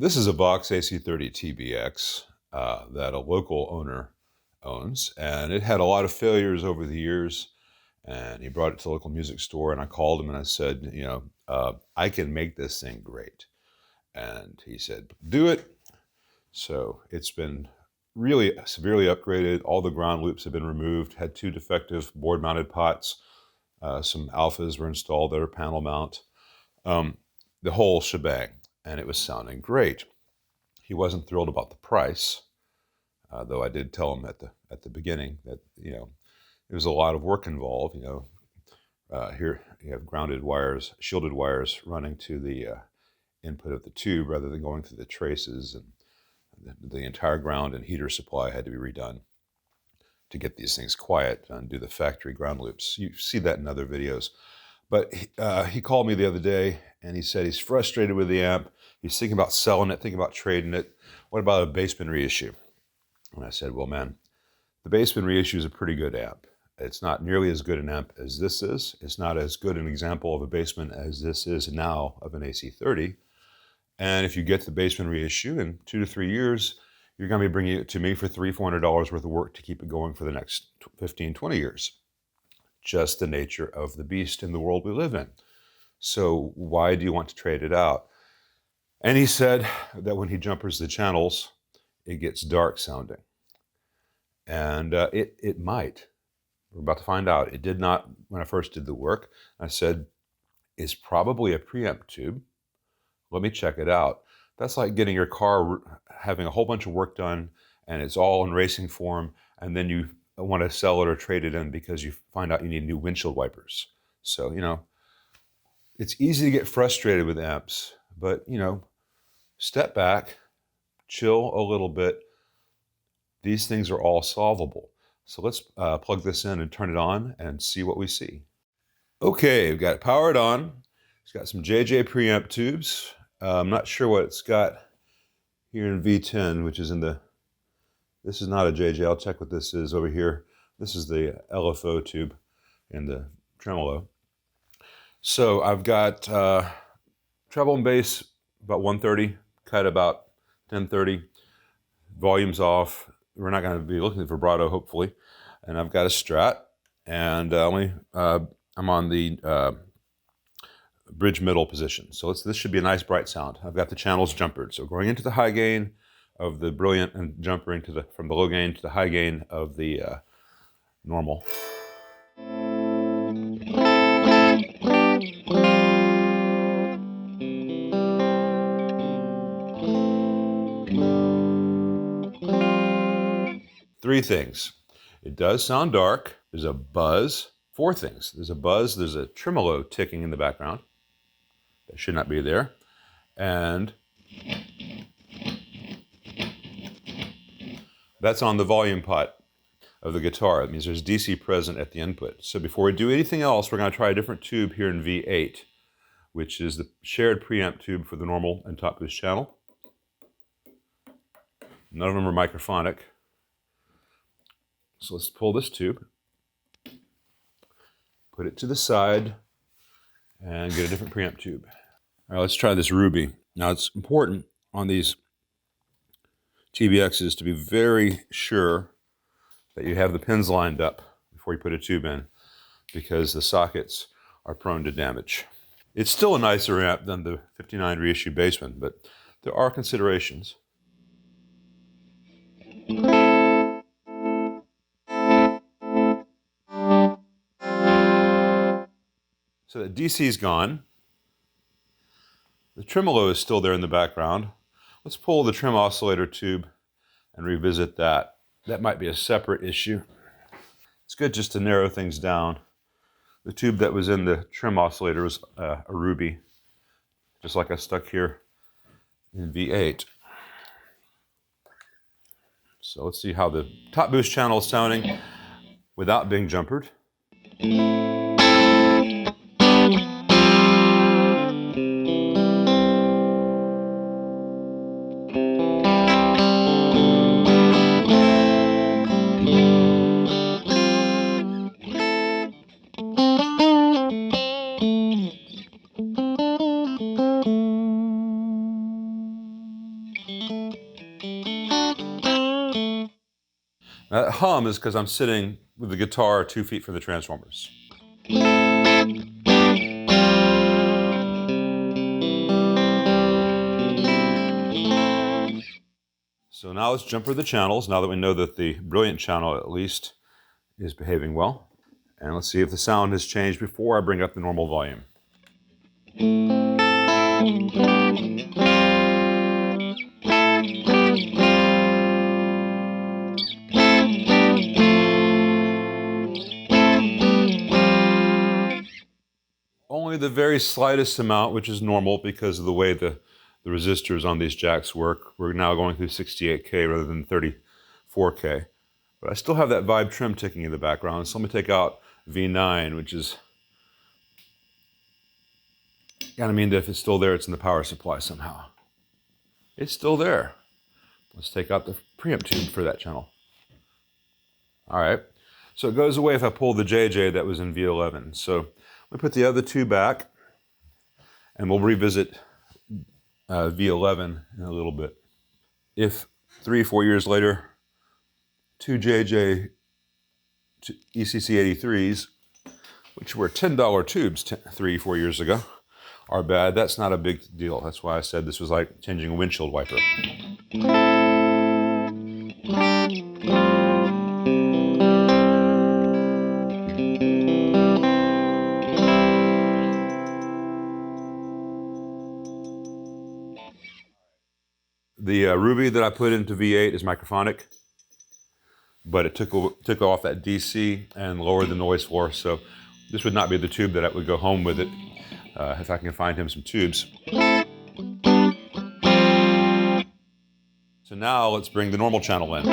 This is a Vox AC30 TBX that a local owner owns, and it had a lot of failures over the years. And he brought it to the local music store, and I called him and I said, I can make this thing great. And he said, do it. So it's been really severely upgraded. All the ground loops have been removed, had 2 defective board-mounted pots. Some alphas were installed that are panel mount. The whole shebang, and it was sounding great. He wasn't thrilled about the price, though I did tell him at the beginning that there was a lot of work involved. Here you have grounded wires, shielded wires running to the input of the tube rather than going through the traces, and the entire ground and heater supply had to be redone to get these things quiet and do the factory ground loops. You see that in other videos. But he called me the other day and he said he's frustrated with the amp. He's thinking about selling it, thinking about trading it. What about a Bassman reissue? And I said, well, man, the Bassman reissue is a pretty good amp. It's not nearly as good an amp as this is. It's not as good an example of a Bassman as this is now of an AC30. And if you get the Bassman reissue in 2 to 3 years, you're going to be bringing it to me for $300-400 worth of work to keep it going for the next 15, 20 years. Just the nature of the beast in the world we live in. So why do you want to trade it out? And he said that when he jumpers the channels, it gets dark sounding. And it might. We're about to find out. It did not when I first did the work. I said, it's probably a preamp tube. Let me check it out. That's like getting your car, having a whole bunch of work done, and it's all in racing form, and then you want to sell it or trade it in because you find out you need new windshield wipers. So, it's easy to get frustrated with amps, but, step back, chill a little bit. These things are all solvable. So let's plug this in and turn it on and see what we see. Okay, we've got it powered on. It's got some JJ preamp tubes. I'm not sure what it's got here in V10, which is this is not a JJ. I'll check what this is over here. This is the LFO tube and the tremolo. So I've got treble and bass about 130, cut about 1030, volume's off. We're not going to be looking for vibrato, hopefully. And I've got a Strat, and I'm on the bridge middle position. So this should be a nice bright sound. I've got the channels jumpered. So going into the high gain of the Brilliant and jumpering from the low gain to the high gain of the normal. Three things. It does sound dark. There's a buzz. 4 things. There's a buzz. There's a tremolo ticking in the background. That should not be there. And that's on the volume pot of the guitar. It means there's DC present at the input. So before we do anything else, we're going to try a different tube here in V8, which is the shared preamp tube for the normal and top boost channel. None of them are microphonic. So let's pull this tube, put it to the side, and get a different preamp tube. All right, let's try this Ruby. Now it's important on these TBXs to be very sure that you have the pins lined up before you put a tube in, because the sockets are prone to damage. It's still a nicer amp than the 59 reissue Bassman, but there are considerations. So the DC's gone. The tremolo is still there in the background. Let's pull the trim oscillator tube and revisit that. That might be a separate issue. It's good just to narrow things down. The tube that was in the trim oscillator was a Ruby, just like I stuck here in V8. So let's see how the top boost channel is sounding without being jumpered. That hum is because I'm sitting with the guitar 2 feet from the transformers. So now let's jumper the channels, now that we know that the brilliant channel at least is behaving well. And let's see if the sound has changed before I bring up the normal volume. Only the very slightest amount, which is normal because of the way the resistors on these jacks work. We're now going through 68K rather than 34K. But I still have that vibe trim ticking in the background, so let me take out V9, which is kind of mean that if it's still there, it's in the power supply somehow. It's still there. Let's take out the preamp tube for that channel. All right, so it goes away if I pull the JJ that was in V11. So we put the other two back, and we'll revisit V11 in a little bit. If 3 or 4 years later, two JJ ECC 83s, which were $10 tubes 3 or 4 years ago, are bad, that's not a big deal. That's why I said this was like changing a windshield wiper. The Ruby that I put into V8 is microphonic, but it took off that DC and lowered the noise floor, so this would not be the tube that I would go home with it if I can find him some tubes. So now let's bring the normal channel in.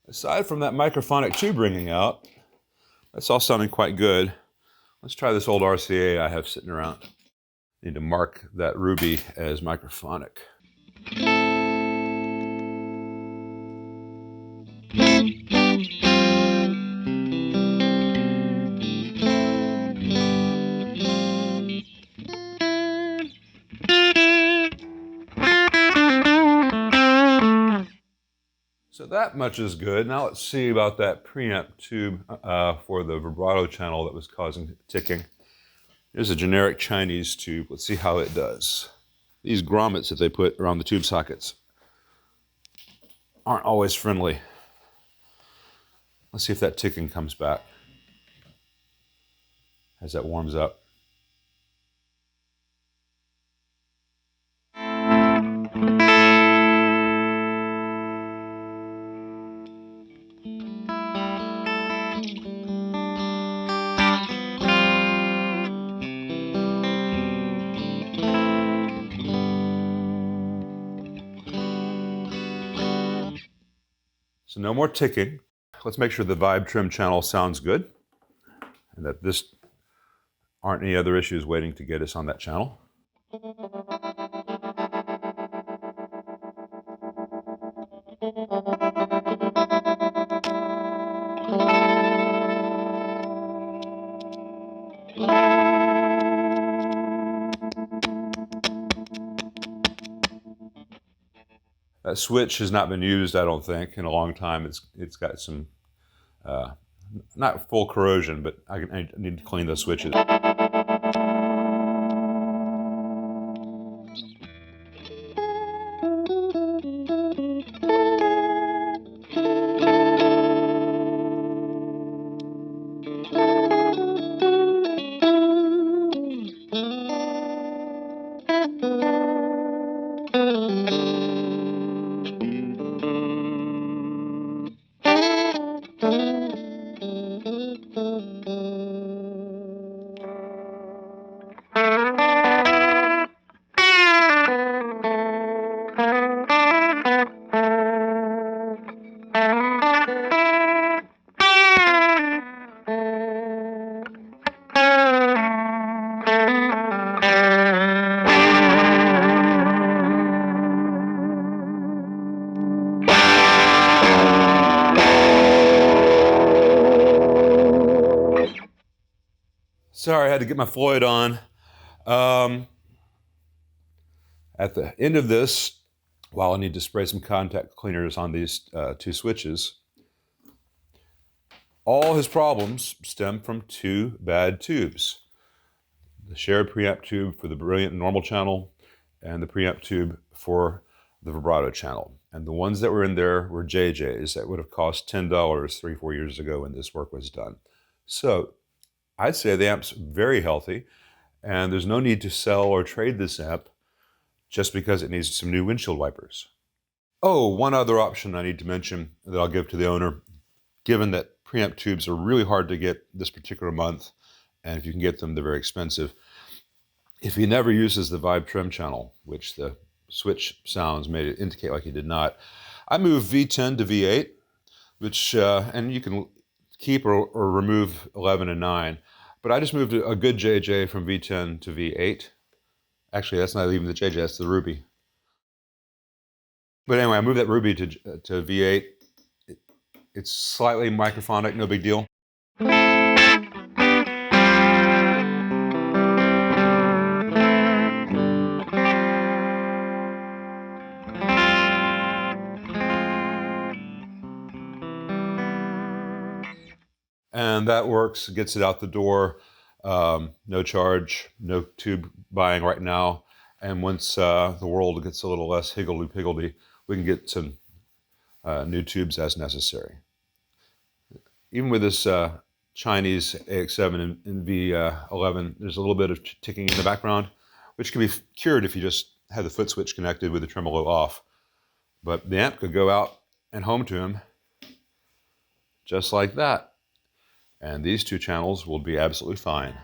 Aside from that microphonic tube ringing out, that's all sounding quite good. Let's try this old RCA I have sitting around. Need to mark that Ruby as microphonic. So that much is good. Now let's see about that preamp tube for the vibrato channel that was causing ticking. Here's a generic Chinese tube. Let's see how it does. These grommets that they put around the tube sockets aren't always friendly. Let's see if that ticking comes back as that warms up. So no more ticking. Let's make sure the vibe trim channel sounds good and that this aren't any other issues waiting to get us on that channel. That switch has not been used, I don't think, in a long time. It's got some, not full corrosion, but I need to clean those switches. Sorry, I had to get my Floyd on. Um, at the end of this, while I need to spray some contact cleaners on these two switches, all his problems stem from two bad tubes. The shared preamp tube for the brilliant normal channel and the preamp tube for the vibrato channel. And the ones that were in there were JJs that would have cost $10 3-4 years ago when this work was done. So I'd say the amp's very healthy, and there's no need to sell or trade this amp just because it needs some new windshield wipers. Oh, one other option I need to mention that I'll give to the owner, given that preamp tubes are really hard to get this particular month, and if you can get them, they're very expensive. If he never uses the vibe trim channel, which the switch sounds made it indicate like he did not, I moved V10 to V8, which, and you can keep or remove 11 and 9, but I just moved a good JJ from V10 to V8. Actually, that's not even the JJ, that's the Ruby. But anyway, I moved that Ruby to V8. It's slightly microphonic, no big deal. And that works, gets it out the door. No charge, no tube buying right now. And once the world gets a little less higgledy-piggledy, we can get some new tubes as necessary. Even with this Chinese AX7 and V11, there's a little bit of ticking in the background, which can be cured if you just have the foot switch connected with the tremolo off. But the amp could go out and home to him just like that. And these two channels will be absolutely fine.